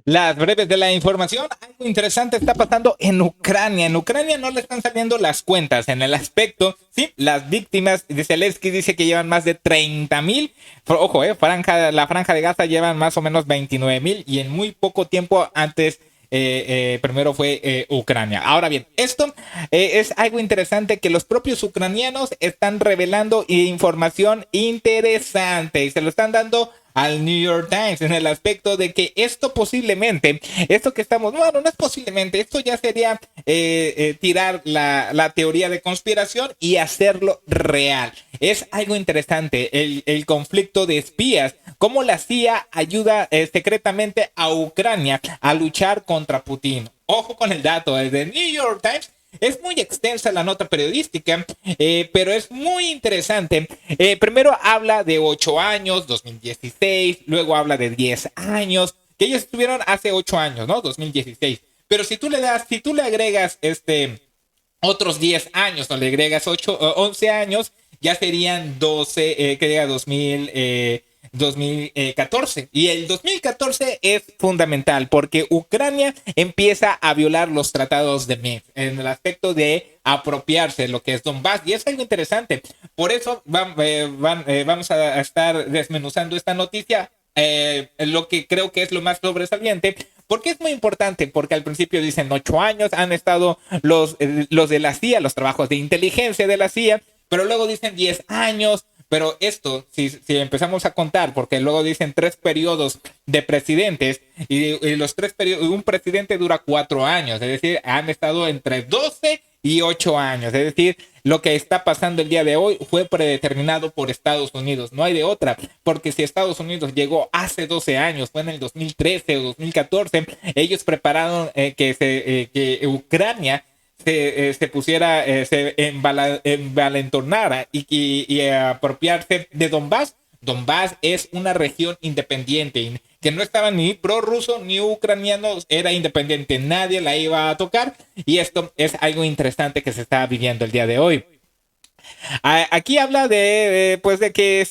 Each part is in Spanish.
Las breves de la información, algo interesante está pasando en Ucrania. En Ucrania no le están saliendo las cuentas en el aspecto, sí, las víctimas de Zelensky dice que llevan más de 30,000. Ojo, la franja de Gaza llevan más o menos 29,000 y en muy poco tiempo antes primero fue Ucrania. Ahora bien, esto es algo interesante que los propios ucranianos están revelando información interesante y se lo están dando al New York Times en el aspecto de que esto posiblemente, esto que estamos, bueno, no es posiblemente, esto ya sería tirar la teoría de conspiración y hacerlo real. Es algo interesante el conflicto de espías, cómo la CIA ayuda secretamente a Ucrania a luchar contra Putin. Ojo con el dato, el de New York Times. Es muy extensa la nota periodística, pero es muy interesante. Primero habla de 8 años, 2016, luego habla de 10 años, que ellos estuvieron hace 8 años, ¿no? 2016. Pero si tú le agregas otros 10 años, o le agregas 11 años, ya serían 12, que llega 2014. Y el 2014 es fundamental porque Ucrania empieza a violar los tratados de Minsk en el aspecto de apropiarse de lo que es Donbass. Y es algo interesante. Por eso vamos a estar desmenuzando esta noticia. Lo que creo que es lo más sobresaliente, porque es muy importante, porque al principio dicen 8 años, han estado los de la CIA, los trabajos de inteligencia de la CIA, pero luego dicen 10 años, pero esto, si empezamos a contar, porque luego dicen 3 periodos de presidentes, y los 3 periodos, un presidente dura 4 años, es decir, han estado entre 12 y 8 años, es decir, lo que está pasando el día de hoy fue predeterminado por Estados Unidos, no hay de otra, porque si Estados Unidos llegó hace 12 años, fue en el 2013 o 2014, ellos prepararon que Ucrania se pusiera, envalentonara y apropiarse de Donbass. Donbass es una región independiente que no estaba ni prorruso ni ucraniano, era independiente, nadie la iba a tocar y esto es algo interesante que se está viviendo el día de hoy. Aquí habla pues de que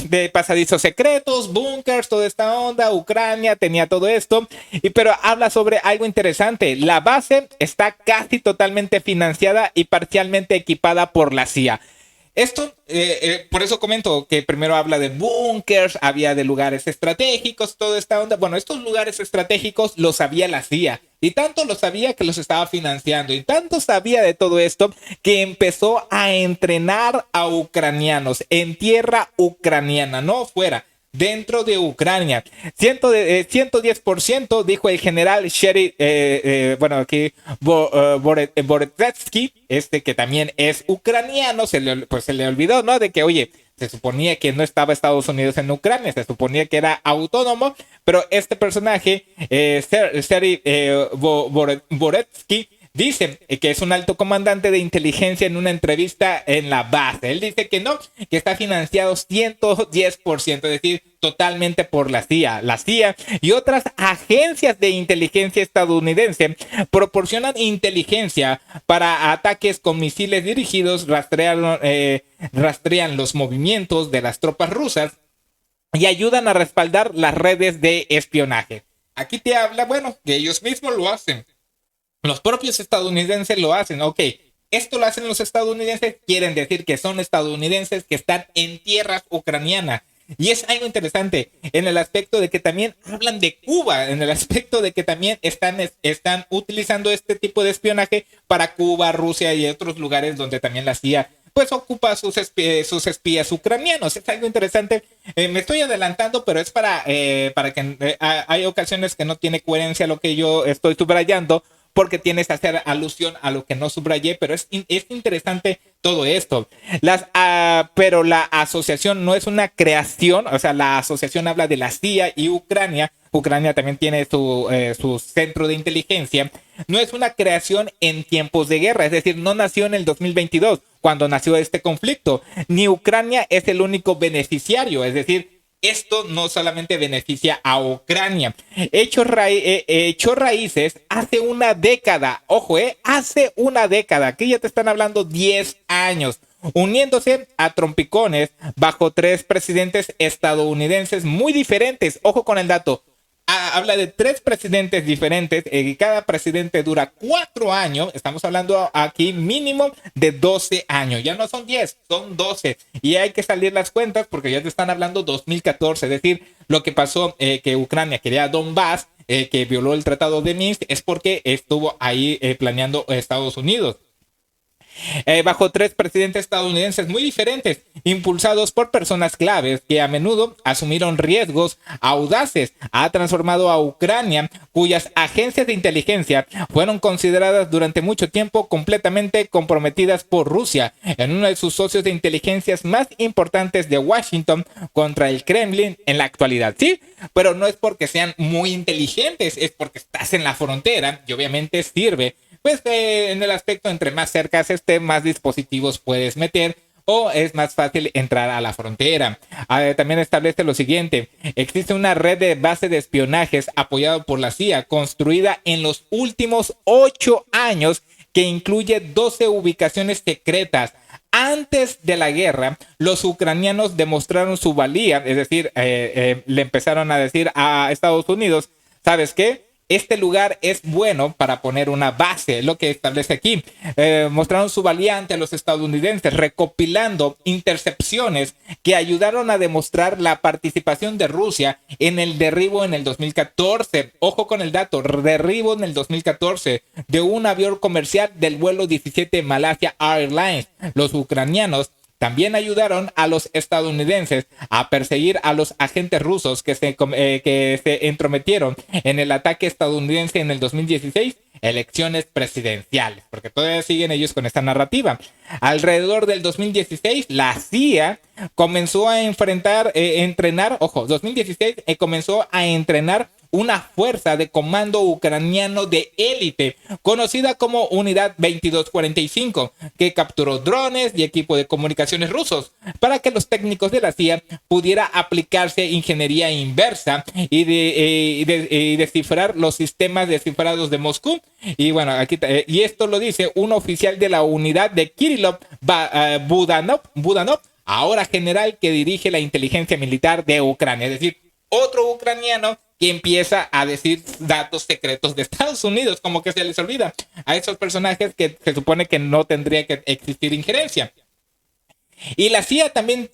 de pasadizos secretos, búnkers, toda esta onda, Ucrania tenía todo esto, pero habla sobre algo interesante. La base está casi totalmente financiada y parcialmente equipada por la CIA. Esto, por eso comento que primero habla de búnkers, había de lugares estratégicos, toda esta onda. Bueno, estos lugares estratégicos los sabía la CIA y tanto lo sabía que los estaba financiando y tanto sabía de todo esto que empezó a entrenar a ucranianos en tierra ucraniana, no fuera. Dentro de Ucrania, 110% dijo el general Sherry, bueno, aquí Boretsky, que también es ucraniano, pues se le olvidó, ¿no? De que, oye, se suponía que no estaba Estados Unidos en Ucrania, se suponía que era autónomo, pero este personaje, Sherry Boretsky, dice que es un alto comandante de inteligencia en una entrevista en la base. Él dice que no, que está financiado 110%, es decir, totalmente por la CIA. La CIA y otras agencias de inteligencia estadounidense proporcionan inteligencia para ataques con misiles dirigidos, rastrean los movimientos de las tropas rusas y ayudan a respaldar las redes de espionaje. Aquí te habla, bueno, que ellos mismos lo hacen. Los propios estadounidenses lo hacen, ok. Esto lo hacen los estadounidenses, quieren decir que son estadounidenses que están en tierras ucranianas. Y es algo interesante en el aspecto de que también hablan de Cuba, en el aspecto de que también están utilizando este tipo de espionaje para Cuba, Rusia y otros lugares donde también la CIA pues ocupa sus espías ucranianos. Es algo interesante. Me estoy adelantando, pero es para que hay ocasiones que no tiene coherencia lo que yo estoy subrayando, porque tienes que hacer alusión a lo que no subrayé, pero es interesante todo esto. Pero la asociación no es una creación, o sea, la asociación habla de la CIA y Ucrania. Ucrania también tiene su centro de inteligencia. No es una creación en tiempos de guerra, es decir, no nació en el 2022, cuando nació este conflicto. Ni Ucrania es el único beneficiario, es decir, esto no solamente beneficia a Ucrania. Echó raíces hace una década. Ojo, hace una década. Aquí ya te están hablando 10 años. Uniéndose a trompicones bajo 3 presidentes estadounidenses muy diferentes. Ojo con el dato. habla de 3 presidentes diferentes, y cada presidente dura 4 años. Estamos hablando aquí mínimo de 12 años. Ya no son 10, son 12. Y hay que salir las cuentas porque ya te están hablando 2014. Es decir, lo que pasó, que Ucrania quería Donbass, que violó el Tratado de Minsk, es porque estuvo ahí planeando Estados Unidos. Bajo 3 presidentes estadounidenses muy diferentes, impulsados por personas claves que a menudo asumieron riesgos audaces, ha transformado a Ucrania, cuyas agencias de inteligencia fueron consideradas durante mucho tiempo completamente comprometidas por Rusia, en uno de sus socios de inteligencia más importantes de Washington contra el Kremlin en la actualidad. Sí, pero no es porque sean muy inteligentes, es porque estás en la frontera y obviamente sirve. Pues en el aspecto, entre más cerca esté, más dispositivos puedes meter o es más fácil entrar a la frontera. También establece lo siguiente: existe una red de base de espionajes apoyada por la CIA, construida en los últimos 8 años, que incluye 12 ubicaciones secretas. Antes de la guerra, los ucranianos demostraron su valía, es decir, le empezaron a decir a Estados Unidos, ¿sabes qué? Este lugar es bueno para poner una base, lo que establece aquí. Mostraron su valía ante los estadounidenses, recopilando intercepciones que ayudaron a demostrar la participación de Rusia en el derribo en el 2014. Ojo con el dato, derribo en el 2014 de un avión comercial del vuelo 17 Malaysia Airlines. Los ucranianos también ayudaron a los estadounidenses a perseguir a los agentes rusos que se entrometieron en el ataque estadounidense en el 2016, elecciones presidenciales, porque todavía siguen ellos con esta narrativa. Alrededor del 2016, la CIA comenzó a entrenar, 2016 comenzó a entrenar una fuerza de comando ucraniano de élite, conocida como Unidad 2245, que capturó drones y equipo de comunicaciones rusos para que los técnicos de la CIA pudiera aplicarse ingeniería inversa y descifrar los sistemas descifrados de Moscú. Y bueno, aquí y esto lo dice un oficial de la unidad de Kirillov Budanov, ahora general que dirige la inteligencia militar de Ucrania, es decir, otro ucraniano que empieza a decir datos secretos de Estados Unidos, como que se les olvida a esos personajes que se supone que no tendría que existir injerencia. Y la CIA también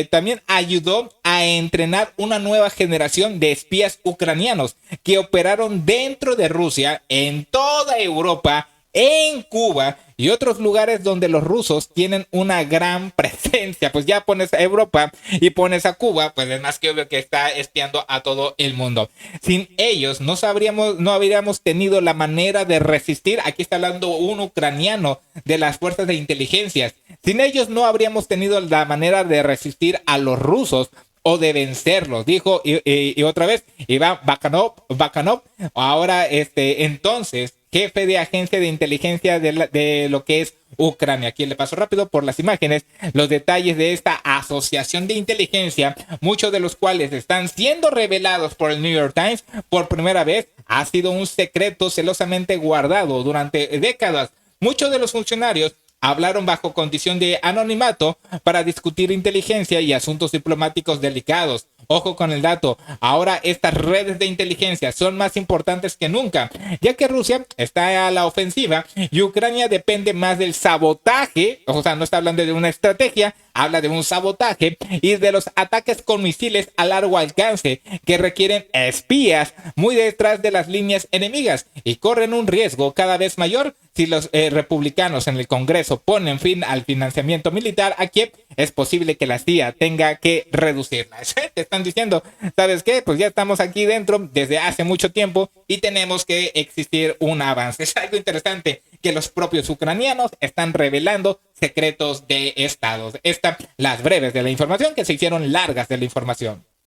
también ayudó a entrenar una nueva generación de espías ucranianos que operaron dentro de Rusia, en toda Europa, en Cuba y otros lugares donde los rusos tienen una gran presencia. Pues ya pones a Europa y pones a Cuba, pues es más que obvio que está espiando a todo el mundo. Sin ellos no habríamos tenido la manera de resistir. Aquí está hablando un ucraniano de las fuerzas de inteligencia. Sin ellos no habríamos tenido la manera de resistir a los rusos o de vencerlos, dijo y otra vez Iván Bakanov, ahora entonces jefe de agencia de inteligencia de lo que es Ucrania. Aquí le paso rápido por las imágenes los detalles de esta asociación de inteligencia, muchos de los cuales están siendo revelados por el New York Times por primera vez. Ha sido un secreto celosamente guardado durante décadas. Muchos de los funcionarios hablaron bajo condición de anonimato para discutir inteligencia y asuntos diplomáticos delicados. Ojo con el dato, ahora estas redes de inteligencia son más importantes que nunca, ya que Rusia está a la ofensiva y Ucrania depende más del sabotaje, o sea, no está hablando de una estrategia, habla de un sabotaje y de los ataques con misiles a largo alcance que requieren espías muy detrás de las líneas enemigas y corren un riesgo cada vez mayor. Si los republicanos en el Congreso ponen fin al financiamiento militar a Kiev, es posible que la CIA tenga que reducirla. Te están diciendo, ¿sabes qué? Pues ya estamos aquí dentro desde hace mucho tiempo y tenemos que existir un avance. Es algo interesante que los propios ucranianos están revelando secretos de estados. Las breves de la información que se hicieron largas de la información.